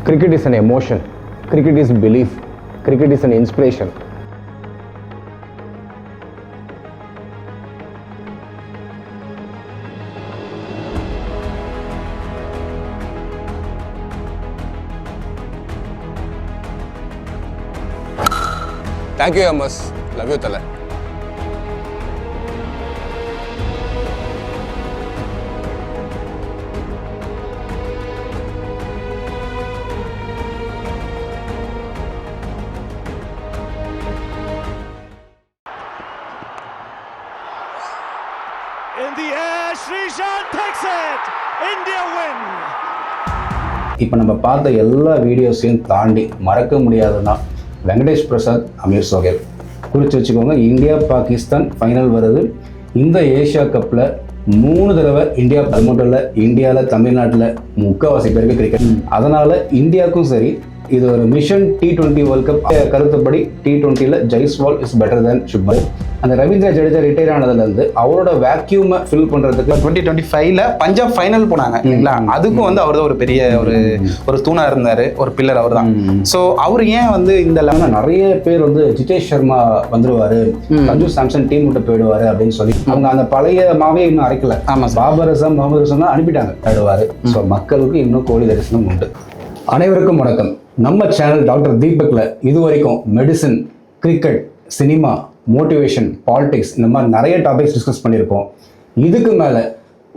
Cricket is an emotion. Cricket is belief. Cricket is an inspiration. Thank you, Amos. Love you, Tala. In the air, Sreesanth takes it. India win. இப்போ நம்ம பார்த்த எல்லா வீடியோஸையும் தாண்டி மறக்க முடியாதுன்னா வெங்கடேஷ் பிரசாத், அமீர் சோஹேல் குறித்து வச்சுக்கோங்க. இந்தியா பாகிஸ்தான் ஃபைனல் வருது. இந்த ஏஷியா கப்பில் 3 தடவை இந்தியா, அது மட்டும் இல்லை, இந்தியாவில் தமிழ்நாட்டில் முக்கால்வாசி பேருக்கு கிரிக்கெட். அதனால் இந்தியாவுக்கும் சரி, இது ஒரு மிஷன் T20 வேர்ல்ட் கப். கருத்துப்படி T20ல Jaiswal is better than Shubman. அந்த ரவீந்திர ஜடேஜா ரிட்டையர் ஆனதுலேருந்து அவரோட வேக்யூமை ஃபில் பண்ணுறதுக்கு 2025ல பஞ்சாப் ஃபைனல் போனாங்க இல்லைங்களா? அதுக்கும் வந்து அவர் தான் ஒரு பெரிய ஒரு தூணா இருந்தார், ஒரு பில்லர் அவர் தான். ஸோ அவர் ஏன் வந்து இந்த நிறைய பேர் வந்து ஜிதேஷ் சர்மா வந்துருவாரு, சஞ்சு சாம்சன் டீம் விட்டு போயிடுவாரு அப்படின்னு சொல்லி அவங்க அந்த பழைய மாவே இன்னும் அரைக்கல. ஆமாம், பாபர் அசம், முகமது ஹசன் தான் அனுப்பிட்டாங்க ஆடுவாரு. ஸோ மக்களுக்கு இன்னும் கோடி தரிசனம் உண்டு. அனைவருக்கும் வணக்கம். நம்ம சேனல் டாக்டர் தீபக்ல இது வரைக்கும் medicine, cricket, cinema, motivation, politics, இந்த மாதிரி நிறைய டாபிக்ஸ் டிஸ்கஸ் பண்ணியிருக்கோம். இதுக்கு மேலே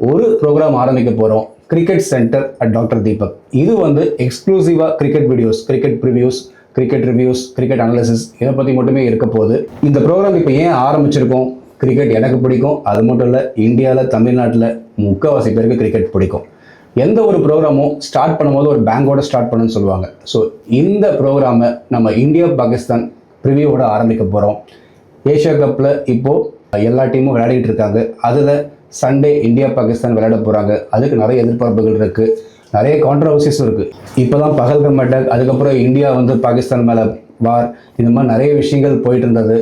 ஒரு ப்ரோக்ராம் ஆரம்பிக்க போகிறோம், cricket centre at doctor Deepak. இது வந்து எக்ஸ்க்ளூசிவாக cricket videos, cricket previous, cricket reviews, cricket analysis, இதை பற்றி மட்டுமே இருக்க போகுது. இந்த ப்ரோக்ராம் இப்போ ஏன் ஆரம்பிச்சிருக்கோம்? கிரிக்கெட் எனக்கு பிடிக்கும், அது மட்டும் இல்லை, இந்தியாவில் தமிழ்நாட்டில் முக்கால்வாசி பேருக்கு கிரிக்கெட் பிடிக்கும். எந்த ஒரு ப்ரோக்ராமும் ஸ்டார்ட் பண்ணும்போது ஒரு பேங்கோட ஸ்டார்ட் பண்ணுன்னு சொல்லுவாங்க. ஸோ இந்த ப்ரோக்ராமை நம்ம இந்தியா பாகிஸ்தான் ப்ரிவியூவோட ஆரம்பிக்க போகிறோம். ஏஷியா கப்பில் இப்போது எல்லா டீமும் விளையாடிட்டு இருக்காங்க. அதில் சண்டே இந்தியா பாகிஸ்தான் விளையாட போகிறாங்க. அதுக்கு நிறைய எதிர்பார்ப்புகள் இருக்குது, நிறைய கான்ட்ரவர்சிஸும் இருக்குது. இப்போ தான் பகல்கம் அட்டாக், அதுக்கப்புறம் இந்தியா வந்து பாகிஸ்தான் மேலே வார், இந்த மாதிரி நிறைய விஷயங்கள் போயிட்டு இருந்தது.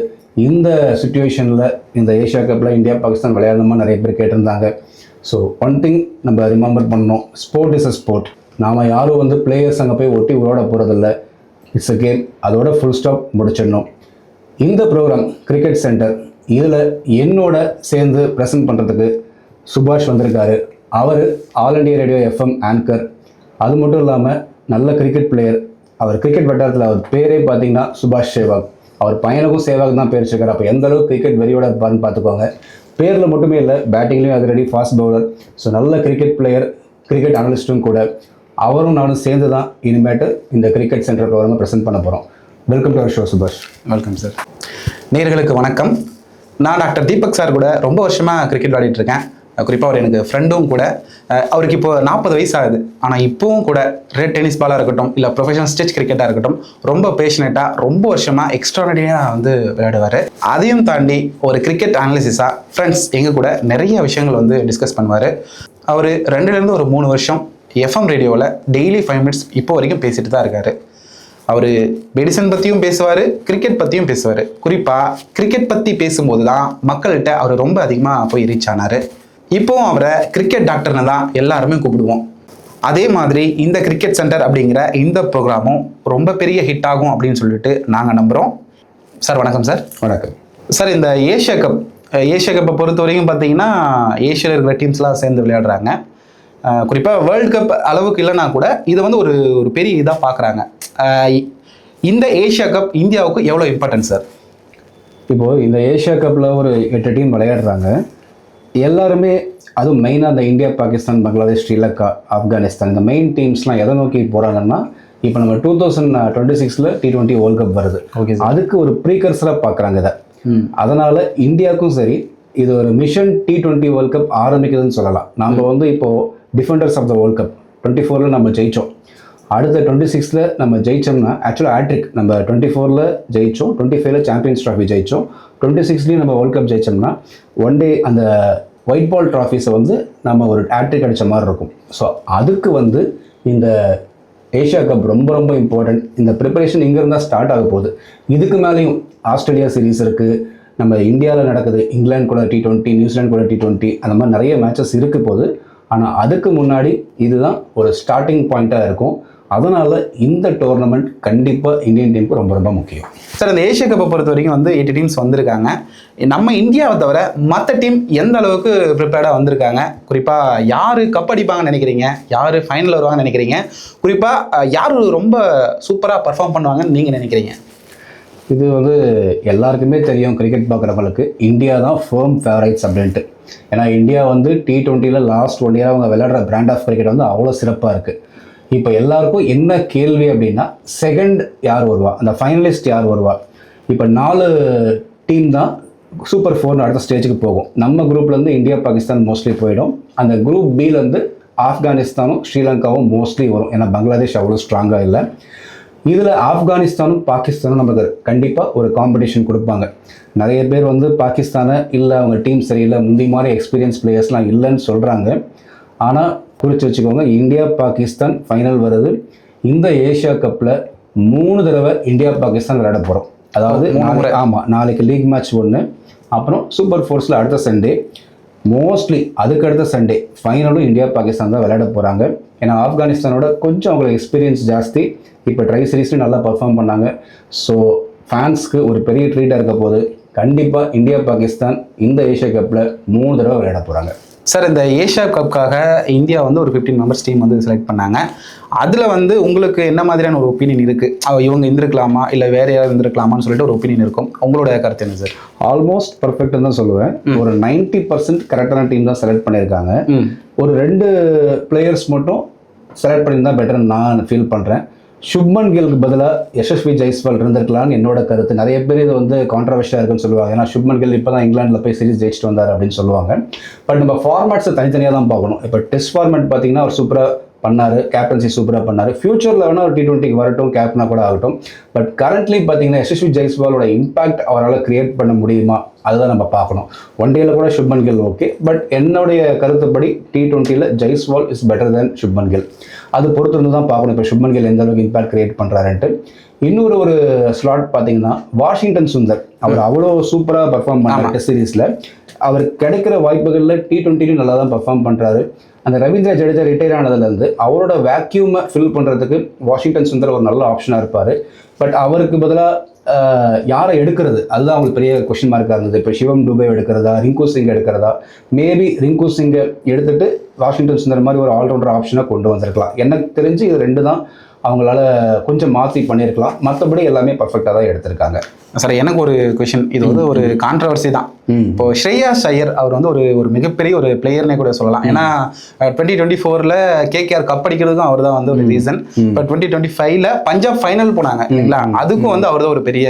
இந்த சுச்சுவேஷனில் இந்த ஏஷியா கப்பில் இந்தியா பாகிஸ்தான் விளையாடணுமா நிறைய பேர் கேட்டிருந்தாங்க. ஸோ ஒன் திங் நம்ம ரிமெம்பர் பண்ணணும், ஸ்போர்ட் இஸ் அ ஸ்போர்ட். நாம் யாரும் வந்து பிளேயர்ஸ் அங்கே போய் ஒட்டி விளையாட போகிறதில்ல. It's a game. அதோட ஃபுல் ஸ்டாப் முடிச்சிடணும். இந்த ப்ரோக்ராம் கிரிக்கெட் சென்டர், இதில் என்னோட சேர்ந்து ப்ரெசென்ட் பண்ணுறதுக்கு சுபாஷ் வந்திருக்காரு. அவர் All India Radio FM anchor. அது மட்டும் இல்லாமல் நல்ல கிரிக்கெட் பிளேயர். அவர் கிரிக்கெட் வட்டாரத்தில் அவர் பேரே பார்த்தீங்கன்னா சுபாஷ் சேவாக். அவர் பையனுக்கும் சேவாக் தான் பேர் வச்சுருக்காரு. அப்போ எந்த அளவுக்கு கிரிக்கெட் வெறியோட இருப்பார்னு பார்த்துக்கோங்க. பேரில் மட்டுமே இல்லை, பேட்டிங்லேயும் அது ரெடி, ஃபாஸ்ட் பவுலர். ஸோ நல்ல கிரிக்கெட் பிளேயர், கிரிக்கெட் அனலிஸ்ட்டும் கூட. அவரும் நானும் சேர்ந்து தான் இனிமேட்டு இந்த கிரிக்கெட் சென்டர் ப்ரோக்ராமை ப்ரெசென்ட் பண்ண போகிறோம். வெல்கம் டு அவர் ஷோ சுபாஷ். Welcome sir. நேயர்களுக்கு வணக்கம். நான் டாக்டர் தீபக் சார் கூட ரொம்ப வருஷமாக கிரிக்கெட் விளையாடிட்டு இருக்கேன். குறிப்பாக அவர் எனக்கு ஃப்ரெண்டும் கூட. அவருக்கு இப்போ 40 வயசு ஆகுது. ஆனால் இப்போவும் கூட ரெட் டென்னிஸ் பாலாக இருக்கட்டும், இல்லை ப்ரொஃபஷனல் ஸ்டேஜ் கிரிக்கெட்டாக இருக்கட்டும், ரொம்ப பேஷனேட்டாக, ரொம்ப வருஷமாக எக்ஸ்ட்ரானரியாக வந்து விளையாடுவார். அதையும் தாண்டி ஒரு கிரிக்கெட் அனாலிசிஸாக ஃப்ரெண்ட்ஸ் எங்கள் கூட நிறைய விஷயங்கள் வந்து டிஸ்கஸ் பண்ணுவார். அவர் 2லேருந்து ஒரு 3 வருஷம் FM ரேடியோவில் டெய்லி 5 மினிட்ஸ் இப்போ வரைக்கும் பேசிட்டு தான் இருக்கார். அவர் மெடிசன் பற்றியும் பேசுவார், கிரிக்கெட் பற்றியும் பேசுவார். குறிப்பாக கிரிக்கெட் பற்றி பேசும்போது தான் மக்கள்கிட்ட அவர் ரொம்ப அதிகமாக போய் ரீச் ஆனார். இப்போவும் அவரை கிரிக்கெட் டாக்டர்னு தான் எல்லாருமே கூப்பிடுவோம். அதே மாதிரி இந்த கிரிக்கெட் சென்டர் அப்படிங்கிற இந்த ப்ரோக்ராமும் ரொம்ப பெரிய ஹிட் ஆகும் அப்படின்னு சொல்லிட்டு நாங்கள் நம்புகிறோம். சார் வணக்கம் சார். வணக்கம் சார். இந்த ஏஷியா கப்பை பொறுத்த வரைக்கும் பார்த்தீங்கன்னா ஏஷியாவில் இருக்கிற டீம்ஸ்லாம் சேர்ந்து விளையாடுறாங்க. குறிப்பாக வேர்ல்டு கப் அளவுக்கு இல்லைனா கூட இதை வந்து ஒரு பெரிய இதாக பார்க்குறாங்க. இந்த ஏஷியா கப் இந்தியாவுக்கு எவ்வளோ இம்பார்ட்டன்ட் சார்? இப்போது இந்த ஏஷியா கப்பில் ஒரு 8 டீம் விளையாடுறாங்க. எல்லாருமே, அதுவும் மெயினாக இந்த இந்தியா, பாகிஸ்தான், பங்களாதேஷ், ஸ்ரீலங்கா, ஆப்கானிஸ்தான், இந்த மெயின் டீம்ஸ்லாம் எதை நோக்கி போகிறாங்கன்னா, இப்போ நம்ம 2026ல் T20 வேர்ல்ட் கப் வருது. ஓகே, அதுக்கு ஒரு ப்ரீகர்சராக பார்க்குறாங்க இதை. அதனால் இந்தியாவுக்கும் சரி, இது ஒரு மிஷன் T20 வேர்ல்ட் கப் ஆரம்பிக்குதுன்னு சொல்லலாம். நம்ம வந்து இப்போது defenders of the world cup 24ல் நம்ம ஜெயித்தோம். அடுத்த 26ல் நம்ம ஜெயிச்சோம்னா, ஆக்சுவலாக ஹேட்ரிக், நம்ம 24ல் ஜெயித்தோம், 25ல் சாம்பியன்ஸ் ட்ராஃபி ஜெயித்தோம், 26லேயும் நம்ம வேர்ல்ட் கப் ஜெயிச்சோம்னா ஒன் டே அந்த ஒயிட் பால் ட்ராஃபீஸை வந்து நம்ம ஒரு ஹேட்ரிக் அடித்த மாதிரி இருக்கும். ஸோ அதுக்கு வந்து இந்த ஏஷியா கப் ரொம்ப ரொம்ப இம்பார்ட்டன்ட். இந்த ப்ரிப்பரேஷன் இங்கேருந்தால் ஸ்டார்ட் ஆக போகுது. இதுக்கு மேலேயும் ஆஸ்திரேலியா சீரீஸ் இருக்குது, நம்ம இந்தியாவில் நடக்குது, இங்கிலாந்து கூட T20, நியூசிலாந்து கூட T20, அந்த மாதிரி நிறைய மேட்சஸ் இருக்க போகுது. ஆனால் அதுக்கு முன்னாடி இதுதான் ஒரு ஸ்டார்டிங் பாயிண்ட்டாக இருக்கும். அதனால் இந்த டோர்னமெண்ட் கண்டிப்பாக இந்தியன் டீமுக்கு ரொம்ப ரொம்ப முக்கியம். சார், இந்த ஏஷியா கப்பை பொறுத்த வரைக்கும் வந்து 8 டீம்ஸ் வந்திருக்காங்க. நம்ம இந்தியாவை தவிர மற்ற டீம் எந்த அளவுக்கு ப்ரிப்பேர்டாக வந்திருக்காங்க? குறிப்பாக யார் கப் அடிப்பாங்கன்னு நினைக்கிறீங்க? யார் ஃபைனல் வருவாங்கன்னு நினைக்கிறீங்க? குறிப்பாக யார் ரொம்ப சூப்பராக பர்ஃபார்ம் பண்ணுவாங்கன்னு நீங்கள் நினைக்கிறீங்க? இது வந்து எல்லாருக்குமே தெரியும், கிரிக்கெட் பார்க்குறவங்களுக்கு இந்தியா தான் ஃபேர்ம் ஃபேவரைட்ஸ் அப்படின்ட்டு. ஏன்னா இந்தியா வந்து T20 லாஸ்ட் 1 இயர் அவங்க விளையாடுற பிராண்ட் ஆஃப் கிரிக்கெட் வந்து அவ்வளோ சிறப்பாக இருக்குது. இப்போ எல்லாருக்கும் என்ன கேள்வி அப்படின்னா, செகண்ட் யார் வருவா, அந்த ஃபைனலிஸ்ட் யார் வருவா? இப்போ 4 டீம் தான் சூப்பர் 4 அடுத்த ஸ்டேஜுக்கு போகும். நம்ம குரூப்லேருந்து இந்தியா பாகிஸ்தான் மோஸ்ட்லி போயிடும். அந்த குரூப் பிலேருந்து ஆப்கானிஸ்தானும் ஸ்ரீலங்காவும் மோஸ்ட்லி வரும். ஏன்னா பங்களாதேஷ் அவ்வளோ ஸ்ட்ராங்காக இல்லை. இதில் ஆப்கானிஸ்தானும் பாகிஸ்தானும் நமக்கு கண்டிப்பாக ஒரு காம்படிஷன் கொடுப்பாங்க. நிறைய பேர் வந்து பாகிஸ்தானை இல்லை அவங்க டீம் சரியில்லை, முந்தி மாதிரி எக்ஸ்பீரியன்ஸ் பிளேயர்ஸ்லாம் இல்லைன்னு சொல்கிறாங்க. ஆனால் குறித்து வச்சுக்கோங்க, இந்தியா பாகிஸ்தான் ஃபைனல் வருது. இந்த ஏஷியா கப்பில் 3 தடவை இந்தியா பாகிஸ்தான் விளையாட போகிறோம். அதாவது நாளைக்கு லீக் மேட்ச் 1, அப்புறம் சூப்பர் ஃபோர்ஸில் அடுத்த சண்டே, மோஸ்ட்லி அதுக்கடுத்த சண்டே ஃபைனலும் இந்தியா பாகிஸ்தான் தான் விளையாட போகிறாங்க. ஏன்னா ஆப்கானிஸ்தானோட கொஞ்சம் அவங்களுக்கு எக்ஸ்பீரியன்ஸ் ஜாஸ்தி. இப்போ ட்ரை சீரீஸ்லையும் நல்லா பர்ஃபார்ம் பண்ணாங்க. ஸோ ஃபேன்ஸ்க்கு ஒரு பெரிய ட்ரீட்டாக இருக்க போது. கண்டிப்பாக இந்தியா பாகிஸ்தான் இந்த ஏஷியா கப்பில் 3 தடவை விளையாட போகிறாங்க. சார், இந்த ஏஷியா கப்புக்காக இந்தியா வந்து ஒரு 15 மெம்பர்ஸ் டீம் வந்து செலக்ட் பண்ணாங்க. அதில் வந்து உங்களுக்கு என்ன மாதிரியான ஒரு ஒப்பீனியன் இருக்குது? இவங்க இருந்திருக்கலாமா இல்லை வேறு யாராவது இருந்திருக்கலாமான்னு சொல்லிட்டு ஒரு ஒப்பீனியன் இருக்கும். உங்களோட கருத்து என்ன சார்? ஆல்மோஸ்ட் பர்ஃபெக்ட்னு தான் சொல்லுவேன். ஒரு 90% கரெக்டான டீம் தான் செலக்ட் பண்ணியிருக்காங்க. ஒரு 2 பிளேயர்ஸ் மட்டும் செலக்ட் பண்ணியிருந்தா பெட்டர்னு நான் ஃபீல் பண்ணுறேன். சுப்மன் கில்க்கு பதிலாக யசஸ்வி ஜெய்ஸ்வால் இருந்திருக்கலாம்னு என்னோட கருத்து. நிறைய பேர் இது வந்து கான்ட்ரவர்ஷியாக இருக்குன்னு சொல்லுவாங்க. ஏன்னா சுப்மன் கில் இப்போ தான் இங்கிலாண்டில் போய் சீரிஸ் ஜெயிச்சுட்டு வந்தார் அப்படின்னு சொல்லுவாங்க. பட் நம்ம ஃபார்மேட்ஸை தனித்தனியாக தான் பார்க்கணும். இப்போ டெஸ்ட் ஃபார்மேட் பார்த்தீங்கன்னா அவர் சூப்பராக பண்ணார், கேப்டன்சி சூப்பராக பண்ணார். ஃபியூச்சரில் வேணால் ஒரு T20 வரட்டும், கேப்டனாக கூட ஆகட்டும். பட் கரண்ட்லி பார்த்தீங்கன்னா யசஸ்வி ஜெய்ஸ்வாலோட இம்பாக்ட் அவரால் கிரியேட் பண்ண முடியுமா, அதுதான் நம்ம பார்க்கணும். 1 டேயில் கூட சுப்மன் கில் ஓகே. பட் என்னுடைய கருத்துப்படி T20 Jaiswal is better than Shubman Gill. அது பொறுத்து இருந்து தான் பார்க்கணும் இப்போ சுப்மன் கில் எந்த அளவுக்கு இம்பாக்ட் கிரியேட் பண்ணுறாருன்ட்டு. இன்னொரு ஸ்லாட் பார்த்தீங்கன்னா வாஷிங்டன் சுந்தர், அவர் அவ்வளோ சூப்பராக பர்ஃபார்ம் பண்ணார் டெஸ்ட் சீரீஸில். அவர் கிடைக்கிற வாய்ப்புகளில் T20 நல்லா தான் பர்ஃபார்ம் பண்ணுறாரு. அந்த ரவீந்திர ஜடேஜா ரிட்டையர் ஆனதுலேருந்து அவரோட வேக்யூமை ஃபில் பண்ணுறதுக்கு வாஷிங்டன் சுந்தர் ஒரு நல்ல ஆப்ஷனாக இருப்பார். பட் அவருக்கு பதிலாக யாரை எடுக்கிறது, அதுதான் அவங்களுக்கு பெரிய கொஸ்டின் மார்க்காக இருந்தது. இப்போ சிவம் துபே எடுக்கிறதா, ரிங்கு சிங் எடுக்கிறதா? மேபி ரிங்கு சிங்கை எடுத்துகிட்டு வாஷிங்டன் சுந்தர் மாதிரி ஒரு ஆல்ரவுண்டர் ஆப்ஷனை கொண்டு வந்திருக்கலாம். எனக்கு தெரிஞ்சு இது 2 தான் அவங்களால கொஞ்சம் மாற்றி பண்ணியிருக்கலாம். மற்றபடி எல்லாமே பர்ஃபெக்டாக தான் எடுத்திருக்காங்க. சார், எனக்கு ஒரு கொஷின். இது வந்து ஒரு கான்ட்ரவர்சி தான். இப்போ ஸ்ரேயாஸ் ஐயர் அவர் வந்து ஒரு மிகப்பெரிய ஒரு பிளேயர்னே கூட சொல்லலாம். ஏன்னா 2024 KKR கப் அடிக்கிறதுக்கும் அவர் தான் வந்து ஒரு ரீசன். இப்போ 2025 பஞ்சாப் ஃபைனல் போனாங்க இல்லைங்களா, அதுக்கும் வந்து அவர் தான் ஒரு பெரிய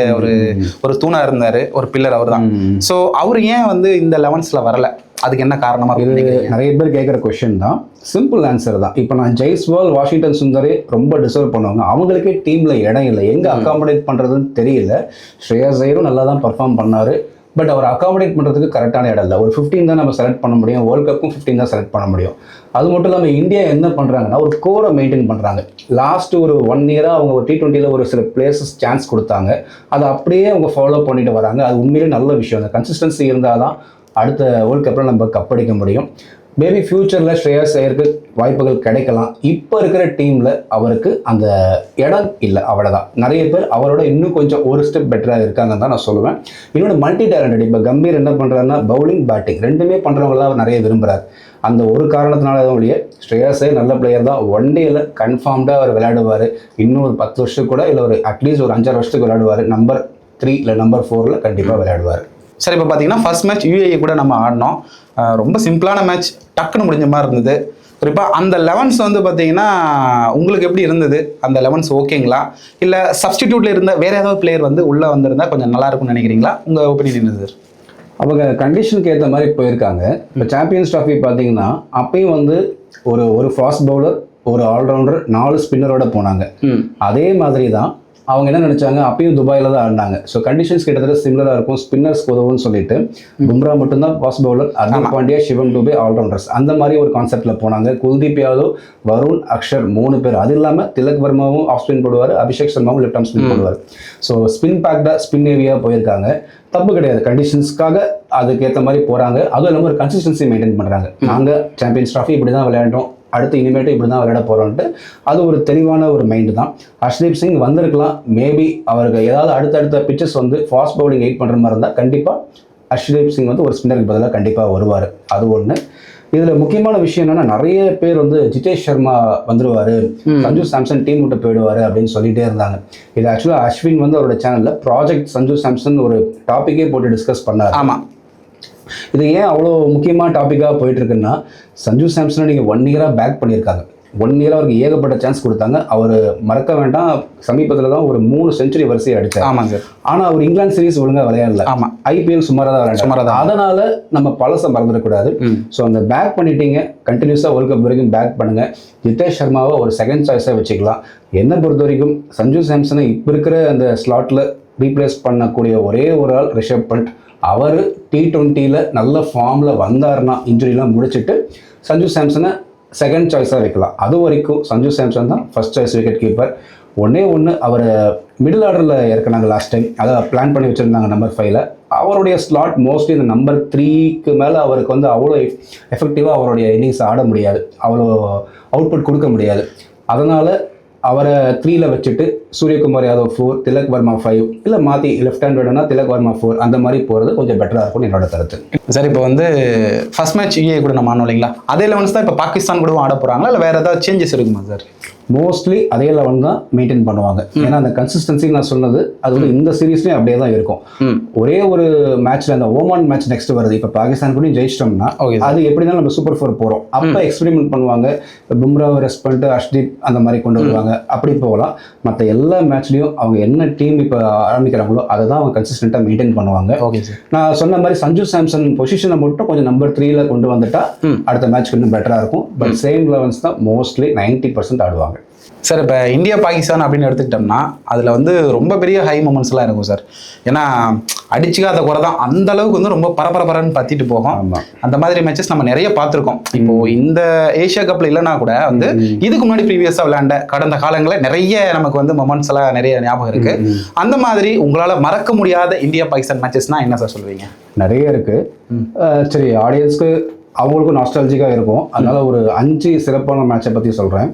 ஒரு தூணா இருந்தார், ஒரு பில்லர் அவர் தான். ஸோ அவர் ஏன் வந்து இந்த 11ஸ்ல வரல? அதுக்கு என்ன காரணமா? இது நிறைய பேர் கேட்குற கொஸ்டின் தான். சிம்பிள் ஆன்சர் தான். இப்போ நான் ஜெய்ஸ்வால், வாஷிங்டன் சுந்தரே ரொம்ப டிசர்வ் பண்ணுவாங்க. அவங்களுக்கே டீம்ல இடம் இல்லை, எங்கே அகாமடேட் பண்ணுறதுன்னு தெரியல. ஸ்ரேயாஸ் ஐயரும் நல்லா தான் பர்ஃபார்ம் பண்ணார். பட் அவர் அகாமடேட் பண்ணுறதுக்கு கரெக்டான இடம் இல்லை. ஒரு 15 தான் நம்ம செலக்ட் பண்ண முடியும். வேர்ல்ட் கப்பும் 15 தான் செலக்ட் பண்ண முடியும். அது மட்டும் இல்லாமல் இந்தியா என்ன பண்ணுறாங்கன்னா ஒரு கோரை மெயின்டைன் பண்ணுறாங்க. லாஸ்ட் ஒரு 1 இயராக அவங்க ஒரு T20 ஒரு சில பிளேசஸ் சான்ஸ் கொடுத்தாங்க. அதை அப்படியே அவங்க ஃபாலோ பண்ணிட்டு வராங்க. அது உண்மையிலே நல்ல விஷயம். அந்த கன்சிஸ்டன்சி இருந்தால் தான் அடுத்த வேர்ல்ட் கப்பில் நம்ம கப்படிக்க முடியும். மேபி ஃபியூச்சரில் ஸ்ரேயாஸ் ஐயருக்கு வாய்ப்புகள் கிடைக்கலாம். இப்போ இருக்கிற டீமில் அவருக்கு அந்த இடம் இல்லை, அவ்வளோதான். நிறைய பேர் அவரோட இன்னும் கொஞ்சம் ஒரு ஸ்டெப் பெட்டராக இருக்காங்கன்னு தான் நான் சொல்லுவேன். இன்னொன்று மல்டி டேலண்டட். இப்போ கம்பீர் என்ன பண்ணுறாருன்னா பவுலிங், பேட்டிங் 2மே பண்ணுறவங்க தான் அவர் நிறைய விரும்புகிறார். அந்த ஒரு காரணத்தினால தான் ஒழிய ஸ்ரேயாஸ் ஐயர் நல்ல பிளேயர் தான். 1 டேயில் கன்ஃபார்ம்டாக அவர் விளையாடுவார். இன்னும் ஒரு 10 வருஷத்துக்கு கூட இல்லை, ஒரு அட்லீஸ்ட் ஒரு 5-6 வருஷத்துக்கு விளையாடுவார். நம்பர் 3 இல்லை நம்பர் 4 கண்டிப்பாக விளையாடுவார். சார், இப்போ பார்த்தீங்கன்னா ஃபர்ஸ்ட் மேட்ச் UAE கூட நம்ம ஆடினோம். ரொம்ப சிம்பிளான மேட்ச், டக்குன்னு முடிஞ்ச மாதிரி இருந்தது. குறிப்பாக அந்த 11s வந்து பார்த்தீங்கன்னா உங்களுக்கு எப்படி இருந்தது? அந்த 11s ஓகேங்களா, இல்லை சப்ஸ்டிடியூட்டில் இருந்த வேறு ஏதாவது பிளேயர் வந்து உள்ளே வந்திருந்தால் கொஞ்சம் நல்லா இருக்கும்னு நினைக்கிறீங்களா? உங்கள் ஒப்பீனியன் என்னது? அவங்க கண்டிஷனுக்கு ஏற்ற மாதிரி போயிருக்காங்க. இப்போ சாம்பியன்ஸ் ட்ராஃபி பார்த்தீங்கன்னா அப்பயும் வந்து ஒரு ஃபாஸ்ட் பவுலர், ஒரு ஆல்ரவுண்டர், 4 ஸ்பின்னரோட போனாங்க. அதே மாதிரி தான் அவங்க என்ன நினைச்சாங்க, அப்பயும் துபாயில் தான் ஆடினாங்க. ஸோ கண்டிஷன்ஸ் கிட்டத்தட்ட சிமிலராக இருக்கும். ஸ்பின்னர்ஸ் உதவுன்னு சொல்லிட்டு பும்ரா மட்டும்தான் ஃபாஸ்ட் பவுலர், ஹர்திக் பாண்டியா, சிவம் துபே ஆல்ரவுண்டர்ஸ். அந்த மாதிரி ஒரு கான்செப்டில் போனாங்க. குல்தீப் யாதவ், வருண், அக்ஷர் 3 பேர். அது இல்லாமல் திலக் வர்மாவும் ஆஃப் ஸ்பின் போடுவார், அபிஷேக் சர்மாவும் லெஃப்ட் ஆர்ம் ஸ்பின் போடுவார். ஸோ ஸ்பின் பேக்டாக ஸ்பின் ஏரியா போயிருக்காங்க. தப்பு கிடையாது. கண்டிஷன்ஸ்க்காக அதுக்கேற்ற மாதிரி போகிறாங்க. அதுவும் இல்லாமல் ஒரு கன்சிஸ்டன்சி மெயின்டைன் பண்ணுறாங்க. நாங்கள் சாம்பியன்ஸ் ட்ராஃபி இப்படி தான் விளையாண்டோம், அடுத்து இனிமேட்டு இப்படி தான் விளையாட போகிறோன்ட்டு அது ஒரு தெளிவான ஒரு மைண்டு தான். ஹர்ஷ்தீப் சிங் வந்திருக்கலாம், மேபி அவருக்கு ஏதாவது அடுத்தடுத்த பிச்சஸ் வந்து ஃபாஸ்ட் பவுலிங் வெயிட் பண்ணுற மாதிரி இருந்தால் கண்டிப்பாக ஹர்ஷ்தீப் சிங் வந்து ஒரு ஸ்பின்னருக்கு பதிலாக கண்டிப்பாக வருவார். அது ஒன்று. இதில் முக்கியமான விஷயம் என்னன்னா, நிறைய பேர் வந்து ஜிதேஷ் சர்மா வந்துருவார், சஞ்சு சாம்சன் டீம் விட்டு போயிடுவார் அப்படின்னு சொல்லிட்டே இருந்தாங்க. இது ஆக்சுவலாக அஸ்வின் வந்து அவரோட சேனலில் ப்ராஜெக்ட் சஞ்சு சாம்சன் ஒரு டாப்பிக்கே போட்டு டிஸ்கஸ் பண்ணார். ஆமாம், இது ஏன் அவ்வளோ முக்கியமான டாப்பிக்காக போயிட்டு இருக்குன்னா, சஞ்சு சாம்சனை நீங்கள் 1 இயராக பேக் பண்ணியிருக்காங்க. 1 இயர் அவருக்கு ஏகப்பட்ட சான்ஸ் கொடுத்தாங்க. அவர் மறக்க வேண்டாம், சமீபத்தில் தான் ஒரு 3 செஞ்சுரி வரிசையை அடித்தார். ஆமாம் சார். ஆனால் அவர் இங்கிலாந்து சீரிஸ் ஒழுங்காக விளையாடல. ஆமாம், ஐபிஎல் சுமாராக தான் விளையாட. அதனால நம்ம பழசை மறந்துடக்கூடாது. ஸோ அந்த பேக் பண்ணிட்டீங்க, கண்டினியூஸாக வேர்ல்ட் கப் வரைக்கும் பேக் பண்ணுங்க. ஜிதேஷ் சர்மாவை ஒரு செகண்ட் சாய்ஸாக வச்சுக்கலாம். என்னை பொறுத்த வரைக்கும் சஞ்சு சாம்சனை இப்போ இருக்கிற அந்த ஸ்லாட்டில் ரீப்ளேஸ் பண்ணக்கூடிய ஒரே ஒரு ஆள் ரிஷப் பண்ட். அவர் T20யில் நல்ல ஃபார்மில் வந்தார்னா, இன்ஜுரிலாம் முடிச்சுட்டு சஞ்சு சாம்சனை செகண்ட் சாய்ஸாக வைக்கலாம். அது வரைக்கும் சஞ்சு சாம்சன் தான் ஃபர்ஸ்ட் சாய்ஸ் விக்கெட் கீப்பர். ஒன்றே அவரை மிடில் ஆர்டரில் இறக்குனாங்க லாஸ்ட் டைம், அதை பிளான் பண்ணி வச்சுருந்தாங்க நம்பர் 5ல். அவருடைய ஸ்லாட் மோஸ்ட்லி இந்த நம்பர் 3க்கு மேலே அவருக்கு வந்து அவ்வளோ எஃபெக்டிவாக அவருடைய இன்னிங்ஸ் ஆட முடியாது, அவ்வளோ அவுட்புட் கொடுக்க முடியாது. அதனால் அவரை 3ல் வச்சுட்டு சூரியகுமார் யாதவ் 4, திலக் வர்மா 5, இல்லை மாற்றி லெஃப்ட் ஹேண்ட் வேணும்னா திலக் வர்மா 4, அந்த மாதிரி போகிறது கொஞ்சம் பெட்டராக இருக்கும்னு என்னோட கருத்து. சார், இப்போ வந்து ஃபர்ஸ்ட் மேட்ச் இங்கே கூட நம்ம ஆனோம் இல்லைங்களா, அதே லெவன்ஸ் தான் இப்போ பாகிஸ்தான் கூட ஆட போகிறாங்களா, இல்லை வேறு ஏதாவது சேஞ்சஸ் இருக்குமா சார்? மோஸ்ட்லி அதே லெவன் தான் மெயின்டைன் பண்ணுவாங்க. ஏன்னா அந்த கன்சிஸ்டன்சி நான் சொன்னது அது வந்து இந்த சீரீஸ்லேயும் அப்படியே தான் இருக்கும். ஒரே ஒரு மேட்ச்ல அந்த ஓமான் மேட்ச் நெக்ஸ்ட் வருது, இப்போ பாகிஸ்தான் கூட ஜெயிச்சிட்டோம்னா அது எப்படினாலும் நம்ம சூப்பர் 4 போகிறோம். அப்போ எக்ஸ்பெரிமெண்ட் பண்ணுவாங்க, பும்ராவை ரெஸ்ட் பண்ணிட்டு ஹர்ஷ்தீப் அந்த மாதிரி கொண்டு வருவாங்க, அப்படி போகலாம். மற்ற எல்லா மேட்ச்லையும் அவங்க என்ன டீம் இப்போ ஆரம்பிக்கிறாங்களோ அதை தான் அவங்க கன்சிஸ்டண்ட்டாக மெயின்டைன் பண்ணுவாங்க. Okay sir. நான் சொன்ன மாதிரி சஞ்சு சாம்சன் பொசிஷனை மட்டும் கொஞ்சம் நம்பர் 3ல கொண்டு வந்துட்டா அடுத்த மேட்ச்க்கு இன்னும் பெட்டராக இருக்கும். பட் சேம் லெவன்ஸ் தான் மோஸ்ட்லி 90% ஆடுவாங்க. சார், இப்போ இந்தியா பாகிஸ்தான் அப்படின்னு எடுத்துக்கிட்டோம்னா அதில் வந்து ரொம்ப பெரிய ஹை மூமெண்ட்ஸ்லாம் இருக்கும் சார். ஏன்னா அடிச்சுக்காத குறை தான், அந்த அளவுக்கு வந்து ரொம்ப பரபரன்னு பற்றிட்டு போகும். அந்த மாதிரி மேட்சஸ் நம்ம நிறைய பார்த்துருக்கோம். இப்போ இந்த ஏஷியா கப்பில் இல்லைனா கூட வந்து இதுக்கு முன்னாடி ப்ரீவியஸாக விளையாண்ட கடந்த காலங்களில் நிறைய நமக்கு வந்து மொமெண்ட்ஸ் எல்லாம் நிறைய ஞாபகம் இருக்கு. அந்த மாதிரி உங்களால் மறக்க முடியாத இந்தியா பாகிஸ்தான் மேட்சஸ்னா என்ன சார் சொல்லுவீங்க? நிறைய இருக்கு. சரி, ஆடியன்ஸ்க்கு அவங்களுக்கும் நாஸ்டாலஜிக்காக இருக்கும். அதனால ஒரு 5 சிறப்பான மேட்சை பற்றி சொல்கிறேன்.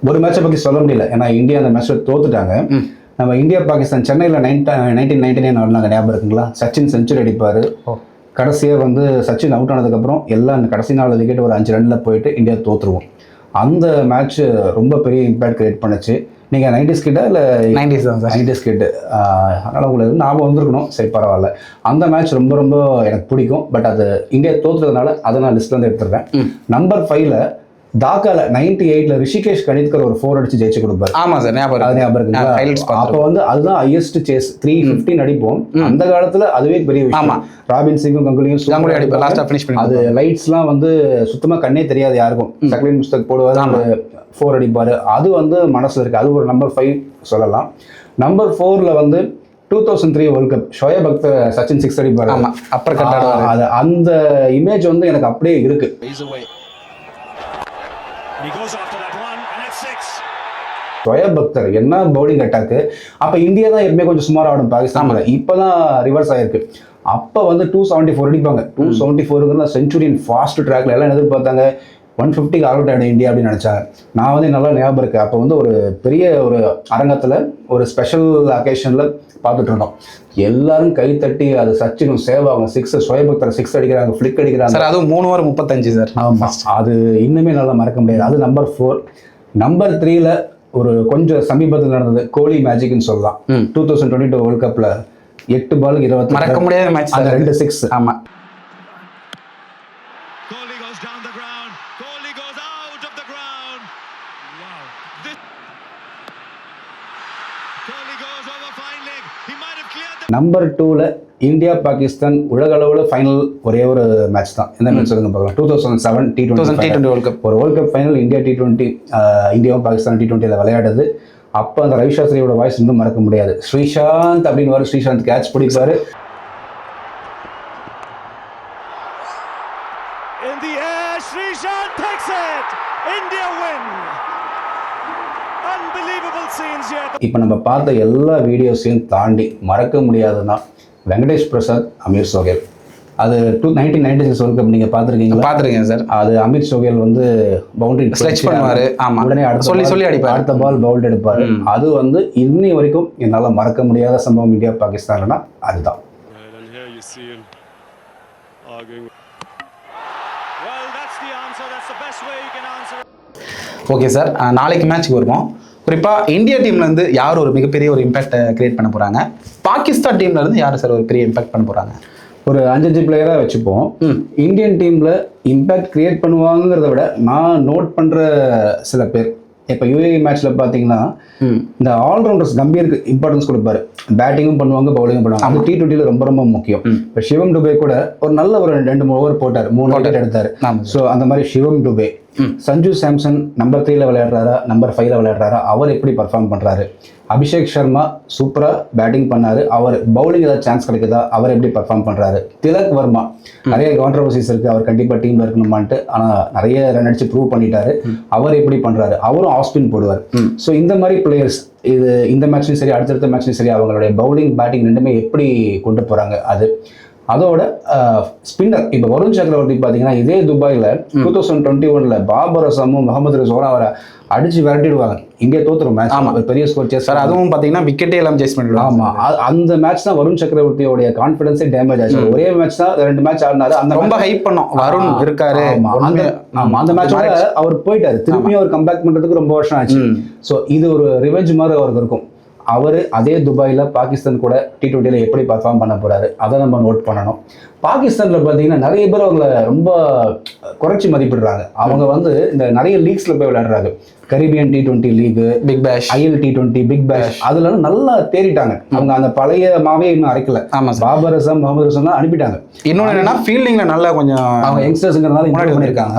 ஒரு மேட்சை பற்றி சொல்ல முடியல, ஏன்னா இந்தியா அந்த மேட்ச்சில் தோத்துட்டாங்க. நம்ம இந்தியா பாகிஸ்தான் சென்னையில் 1999 ஆடினாங்க, ஞாபகம் இருக்குங்களா? சச்சின் செஞ்சுரி அடிப்பார். கடைசியாக வந்து சச்சின் அவுட் ஆனதுக்கப்புறம் எல்லாம் அந்த கடைசி 4 விக்கெட் ஒரு 5 ரன்னில் போயிட்டு இந்தியா தோற்றுருவோம். அந்த மேட்ச் ரொம்ப பெரிய இம்பேக்ட் கிரியேட் பண்ணுச்சு. நீங்கள் 90s கிட்ட இல்லை 90s தான் சார்? 90s கிட்ட. அதனால் உங்களுக்கு ஞாபகம் வந்திருக்கணும். சரி, பரவாயில்ல. அந்த மேட்ச் ரொம்ப எனக்கு பிடிக்கும். பட் அது இந்தியா தோற்றுறதுனால அதை நான் லிஸ்ட்லேருந்து எடுத்துருக்கேன். நம்பர் 5ல் தாக்கால 98ல் ரிஷிகேஷ் கணித்கர் ஒரு 4 அடிச்சு ஜெயிச்சு கொடுப்பாரு. ஆமாம் சார், ஞாபகம் இருக்குங்களா? அப்போ வந்து அதுதான் ஹையஸ்ட் சேஸ், 315 அடிப்போம். அந்த காலத்துல அதுவே பெரிய விஷயம். ராபின் சிங்கும் கங்குலியும் அது லைட்ஸ்லாம் வந்து சுத்தமா கண்ணே தெரியாது யாருக்கும். சக்லீன் முஸ்தக் போடுவாரு, அந்த 4 அடிப்பாரு. அது வந்து மனசுல இருக்கு. அது ஒரு நம்பர் 5 சொல்லலாம். நம்பர் 4ல வந்து 2003 வேர்ல்ட் கப் ஷோயப் அக்தர் சச்சின் 6 அடிப்பாரு. அந்த இமேஜ் வந்து எனக்கு அப்படியே இருக்கு. ஷோயப் அக்தர் என்ன பவுலிங் அட்டாக்கு. அப்போ இந்தியா தான் எப்பவுமே கொஞ்சம் சுமார் ஆடும் பாகிஸ்தான். இப்போதான் ரிவர்ஸ் ஆயிருக்கு. அப்போ வந்து 274 அடிப்பாங்க. 274 செஞ்சுரியன் ஃபாஸ்ட் ட்ராக்ல எல்லாம் எதிர்பார்த்தாங்க. 150க்கு அவுட் ஆகிடும் இந்தியா அப்படின்னு நினச்சாங்க. நான் வந்து நல்லா ஞாபகம் இருக்கு. அப்போ வந்து ஒரு பெரிய ஒரு அரங்கத்தில் ஒரு ஸ்பெஷல் அக்கேஷனில் பார்த்துட்டு இருந்தோம். எல்லாரும் கை தட்டி அது சச்சினும் சேவாகும் 6, ஷோயப் அக்தர் 6 அடிக்கிறாங்க, ஃபிளிக் அடிக்கிறாங்க சார். அதுவும் 3 ஓவர் 35 சார். ஆமாம், அது இன்னுமே நல்லா மறக்க முடியாது. அது நம்பர் 4. நம்பர் 3ல ஒரு கொஞ்சம் சமீபத்தில் நடந்தது கோலி மேஜிக்னு சொல்லலாம். 2022 வேர்ல்ட் கப்பில் 8 பாலுக்கு 20 மறக்க முடியாத மேட்ச். அந்த 2 6. ஆமாம். நம்பர் 2ல இந்தியா பாகிஸ்தான் உலக அளவில் ஃபைனல் ஒரே ஒரு மேட்ச் தான். எந்த மேட்ச் சொல்லுங்க பார்க்கலாம்? 2007 T20 வேர்ல்ட் கப். ஒரு world cup final India T20 இந்தியாவும் பாகிஸ்தான் T20ல விளையாடுது. அப்போ அந்த ரவி சாஸ்திரியோட வாய்ஸ் இன்னும் மறக்க முடியாது. ஸ்ரீசாந்த் அப்படின்னு வரும். ஸ்ரீசாந்த் கேட்ச் பிடிப்பாரு. இப்போ நம்ம பார்த்த எல்லா வீடியோஸையும் தாண்டி மறக்க முடியாதுன்னா வெங்கடேஷ் பிரசாத், அமீர் சோஹேல். அது 1996 வேர்ல்ட் கப் நீங்கள் பார்த்துருக்கீங்களா? பார்த்துருக்கேன் சார். அது அமித் சோகேல் வந்து பவுண்டரி ஸ்ட்ரெச் பண்ணுவார். ஆமாம், உடனே சொல்லி அடிப்பார், அடுத்த பால் பவுல்ட் எடுப்பார். அது வந்து இன்னி வரைக்கும் என்னால் மறக்க முடியாத சம்பவம் இந்தியா பாகிஸ்தான்னா அதுதான். ஓகே சார், நாளைக்கு மேட்ச்சுக்கு வருவோம். குறிப்பாக இந்தியா டீம்லேருந்து யார் ஒரு மிகப்பெரிய ஒரு இம்பாக்டை கிரியேட் பண்ண போகிறாங்க, பாகிஸ்தான் டீம்லேருந்து யார் சார் ஒரு பெரிய இம்பாக்ட் பண்ண போகிறாங்க? ஒரு 5 பிளேயராக வச்சுப்போம். இந்தியன் டீமில் இம்பேக்ட் கிரியேட் பண்ணுவாங்கிறத விட நான் நோட் பண்ணுற சில பேர், இப்போ யூஏஇ மேட்ச்சில் பார்த்தீங்கன்னா இந்த ஆல்ரவுண்டர்ஸ் கம்பீருக்கு இம்பார்ட்டன்ஸ் கொடுப்பாரு. பேட்டிங்கும் பண்ணுவாங்க, பவுலிங்கும் பண்ணுவாங்க. அது T20 ரொம்ப ரொம்ப முக்கியம். இப்போ சிவம் டுபே கூட ஒரு நல்ல ஒரு 2 ஓவர் போட்டார், 3 விக்கெட் எடுத்தார். ஸோ அந்த மாதிரி சிவம் டுபே, சஞ்சு சாம்சன் நம்பர் 3ல விளையாடுறாரா, நம்பர் 5ல விளையாடுறாரா, அவர் எப்படி பர்ஃபார்ம் பண்ணுறாரு. அபிஷேக் சர்மா சூப்பராக பேட்டிங் பண்ணார், அவர் பவுலிங் ஏதாவது சான்ஸ் கிடைக்குதா, அவர் எப்படி பர்ஃபார்ம் பண்ணுறாரு. திலக் வர்மா நிறைய கான்ட்ரவர்சிஸ் இருக்குது, அவர் கண்டிப்பாக டீமில் இருக்கணுமான்ட்டு, ஆனால் நிறைய ரன் அடிச்சு ப்ரூவ் பண்ணிட்டாரு. அவர் எப்படி பண்ணுறாரு, அவரும் ஆஃப் ஸ்பின் போடுவார். ஸோ இந்த மாதிரி பிளேயர்ஸ் இது இந்த மேட்ச்லையும் சரி அடுத்தடுத்த மேட்ச்லையும் சரி அவங்களுடைய பவுலிங் பேட்டிங் ரெண்டுமே எப்படி கொண்டு போகிறாங்க. அதோட ஸ்பின்னர் இப்போ வருண் சக்கரவர்த்தி பார்த்தீங்கன்னா இதே துபாயில் 2021 பாபர் அசமும் முகமது ரிஸ்வானும் அவரை அடிச்சு விரட்டிடுவாங்க. இங்கே தோத்துரும் மேட்ச். ஆமாம், பெரிய ஸ்கோர் சேஸ் சார். அதுவும் பார்த்தீங்கன்னா விக்கெட்டே எல்லாம் சேஸ் பண்ணிடுவாங்க. ஆமாம், அந்த மேட்ச் தான் வருண் சக்கரவர்த்தியோடைய கான்ஃபிடன்ஸே டேமேஜ் ஆச்சு. ஒரே மேட்ச் தான் 2 மேட்ச் ஆடினாரு. அந்த ரொம்ப ஹைப் பண்ணோம், வருண் இருக்காரு. அந்த மேட்சோட அவர் போயிட்டாரு, திரும்பியும் அவர் கம்பேக் பண்ணுறதுக்கு ரொம்ப வருஷம் ஆச்சு. ஸோ இது ஒரு ரிவெஞ்ச் மாதிரி அவருக்கு இருக்கும். அவர் அதே துபாயில் பாகிஸ்தான் கூட T20 எப்படி பர்ஃபார்ம் பண்ண போகிறாரு, அதை நம்ம நோட் பண்ணணும். பாகிஸ்தானில் பார்த்தீங்கன்னா நிறைய பேர் அவங்கள ரொம்ப குறைச்சி மதிப்பிடுறாங்க. அவங்க வந்து இந்த நிறைய லீக்ஸில் போய் விளையாடுறாங்க. கரீபியன் T20 லீக், பிக் பேஷ், IL T20, பிக் பேஷ், அதுல நல்லா தேறிட்டாங்க. அவங்க அந்த பழைய மாவே இன்னும் அரைக்கல. ஆமாம், பாபர் அசம், முகமது ரிஸ்வான் அனுப்பிட்டாங்க. இன்னொன்று என்னன்னா ஃபீல்டிங்ல நல்லா கொஞ்சம் அவங்க யங்ஸ்டர்ஸ்ங்கிறதுனால முன்னாடி பண்ணியிருக்காங்க.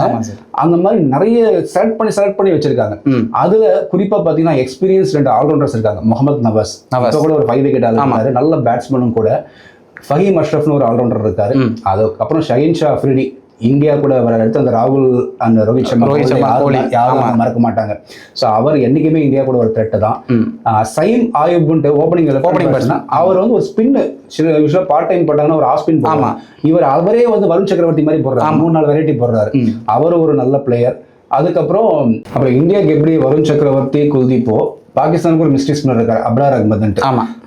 அந்த மாதிரி நிறைய செலக்ட் பண்ணி வச்சிருக்காங்க. அதுல குறிப்பா பாத்தீங்கன்னா எக்ஸ்பீரியன்ஸ் 2 ஆல்ரவுண்டர்ஸ் இருக்காங்க. முகமது நவாஸ் இப்போ கூட ஒரு 5 விக்கெட் ஆடுறாரு, நல்ல பேட்ஸ்மேனும் கூட. ஃபஹீம் அஷ்ரஃப்னு ஒரு ஆல்ரவுண்டர் இருக்காரு. அதுக்கப்புறம் ஷஹீன் ஷா அஃப்ரிடி இந்தியா கூட வர எடுத்து அந்த ராகுல் அந்த ரோஹித் சர்மா யாரும் மறக்க மாட்டாங்க. ஸோ அவர் என்னைக்குமே இந்தியா கூட ஒரு த்ரெட்டு தான். சைம் ஆயுப்ன்ட்டு ஓப்பனிங் பேட்ஸ்னா அவர் வந்து ஒரு ஸ்பின்னு யூஸ்வலாக பார்ட் டைம் போட்டாங்கன்னா ஒரு ஆஃப் ஸ்பின் போடலாம். அவரே வந்து வருண் சக்கரவர்த்தி மாதிரி போடுறாரு, 3-4 வெரைட்டி போடுறாரு. அவர் ஒரு நல்ல பிளேயர். அப்புறம் இந்தியாவுக்கு எப்படி வருண் சக்கரவர்த்தி, குல்தீப்போ, பாகிஸ்தானுக்கு ஒரு மிஸ்ட்ரி ஸ்பின்னர் இருக்காரு அப்ரார் அகமதுன்ட்டு.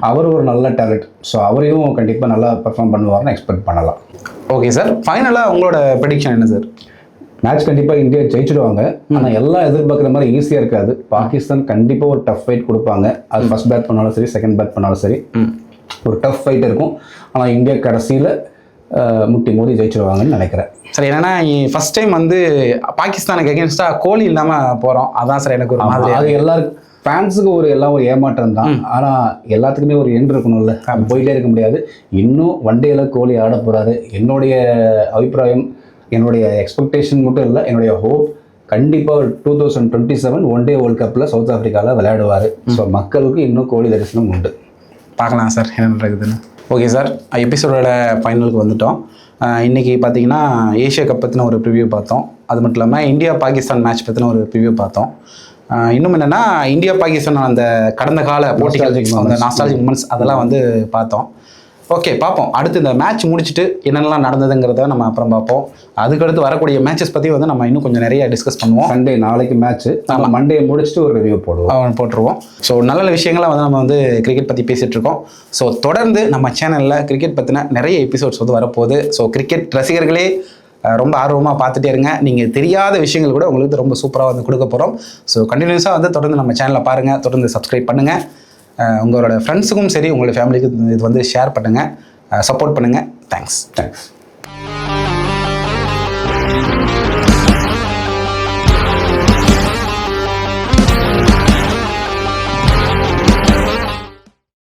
அவர் ஒரு நல்ல டேலண்ட். ஸோ அவரையும் கண்டிப்பாக நல்லா பெர்ஃபார்ம் பண்ணுவார்னு எக்ஸ்பெக்ட் பண்ணலாம். ஓகே சார், ஃபைனலாக உங்களோட ப்ரெடிக்ஷன் என்ன சார்? மேட்ச் கண்டிப்பாக இந்தியா ஜெயிச்சிடுவாங்க. ஆனால் எல்லாம் எதிர்பார்க்குற மாதிரி ஈஸியாக இருக்காது. பாகிஸ்தான் கண்டிப்பாக ஒரு டஃப் ஃபைட் கொடுப்பாங்க. அது ஃபர்ஸ்ட் பேட் பண்ணாலும் சரி, செகண்ட் பேட் பண்ணாலும் சரி, ஒரு டஃப் ஃபைட் இருக்கும். ஆனால் இந்தியா கடைசியில் முட்டி மோதி ஜெயிச்சிருவாங்கன்னு நினைக்கிறேன். சார் என்னன்னா ஃபர்ஸ்ட் டைம் வந்து பாகிஸ்தானுக்கு எகென்ஸ்டாக கோலி இல்லாமல் போகிறோம். அதான் சார் எனக்கு ஒரு மாதிரி. அது எல்லாருக்கும் ஃபேன்ஸுக்கு எல்லாம் ஒரு ஏமாற்றம் தான். ஆனால் எல்லாத்துக்குமே ஒரு எண்ட் இருக்கணும்ல, போயிட்டே இருக்க முடியாது. இன்னும் ஒன்டேல கோலி ஆட போகிறாரு. என்னுடைய அபிப்பிராயம், என்னுடைய எக்ஸ்பெக்டேஷன் மட்டும் இல்லை, என்னுடைய ஹோப் கண்டிப்பாக 2027 ஒன்டே வேர்ல்ட் கப்பில் சவுத் ஆஃப்ரிக்காவில் விளையாடுவார். ஸோ மக்களுக்கு இன்னும் கோலி தரிசனம் உண்டு. பார்க்கலாம் சார் என்ன நடக்குதுன்னு. ஓகே சார், எபிசோடோட ஃபைனலுக்கு வந்துட்டோம். இன்றைக்கி பார்த்தீங்கன்னா ஏஷியா கப் பற்றின ஒரு ப்ரிவியூ பார்த்தோம். அது மட்டும் இல்லாமல் இந்தியா பாகிஸ்தான் மேட்ச் பற்றின ஒரு ப்ரிவியூ பார்த்தோம். இன்னும் என்னென்னா இந்தியா பாகிஸ்தான் அந்த கடந்த கால போட்டிகள், அந்த நாஸ்டாலஜிக் மொமெண்ட்ஸ் அதெல்லாம் வந்து பார்த்தோம். ஓகே, பார்ப்போம். அடுத்து இந்த மேட்ச் முடிச்சுட்டு என்னென்னலாம் நடந்ததுங்கிறத நம்ம அப்புறம் பார்ப்போம். அதுக்கடுத்து வரக்கூடிய மேட்சஸ் பற்றி வந்து நம்ம இன்னும் கொஞ்சம் நிறைய டிஸ்கஸ் பண்ணுவோம். சண்டே நாளைக்கு மேட்ச்சு, நம்ம மண்டே முடிச்சுட்டு ஒரு ரிவ்யூ போட்டுருவோம். ஸோ நல்ல நல்ல விஷயங்கள்லாம் வந்து நம்ம வந்து கிரிக்கெட் பற்றி பேசிகிட்டு இருக்கோம். ஸோ தொடர்ந்து நம்ம சேனலில் கிரிக்கெட் பற்றின நிறைய எபிசோட்ஸ் வந்து வரப்போகுது. ஸோ கிரிக்கெட் ரசிகர்களே ரொம்ப ஆர்வமாக பார்த்துட்டே இருங்க. நீங்கள் தெரியாத விஷயங்கள் கூட உங்களுக்கு ரொம்ப சூப்பராக வந்து கொடுக்க போகிறோம். ஸோ கண்டினியூஸாக வந்து தொடர்ந்து நம்ம சேனலை பாருங்கள், தொடர்ந்து சப்ஸ்கிரைப் பண்ணுங்கள். உங்களோட ஃப்ரெண்ட்ஸுக்கும் சரி, உங்களோட ஃபேமிலிக்கும் இது வந்து ஷேர் பண்ணுங்கள், சப்போர்ட் பண்ணுங்கள். தேங்க்ஸ்.